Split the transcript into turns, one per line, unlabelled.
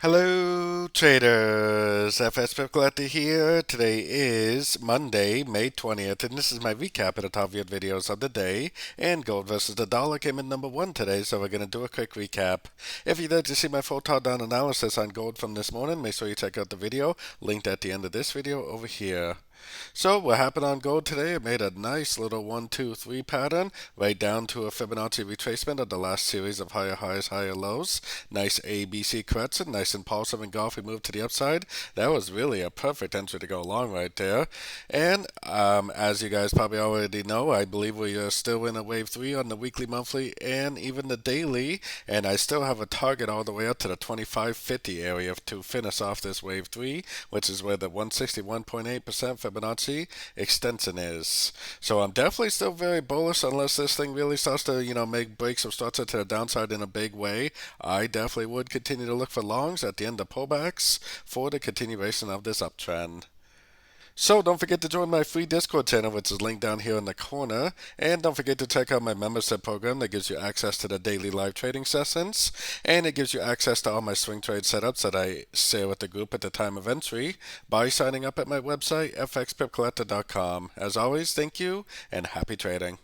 Hello traders, FX Pip Collector here. Today is Monday, May 20th, and this is my recap of the top viewed videos of the day. And gold versus the dollar came in number one today, so we're going to do a quick recap. If you'd like to see my full top down analysis on gold from this morning, make sure you check out the video linked at the end of this video over here. So what happened on gold today? It made a nice little 1, 2, 3 pattern right down to a Fibonacci retracement of the last series of higher highs, higher lows. Nice ABC correction, nice impulsive engulfing move to the upside. That was really a perfect entry to go along right there. And as you guys probably already know, I believe we are still in a wave 3 on the weekly, monthly, and even the daily. And I still have a target all the way up to the 2550 area to finish off this wave 3, which is where the 161.8% Fibonacci extension is. So I'm definitely still very bullish unless this thing really starts to, make breaks or starts to the downside in a big way. I definitely would continue to look for longs at the end of pullbacks for the continuation of this uptrend. So don't forget to join my free Discord channel, which is linked down here in the corner. And don't forget to check out my membership program that gives you access to the daily live trading sessions. And it gives you access to all my swing trade setups that I share with the group at the time of entry by signing up at my website, fxpipcollector.com. As always, thank you and happy trading.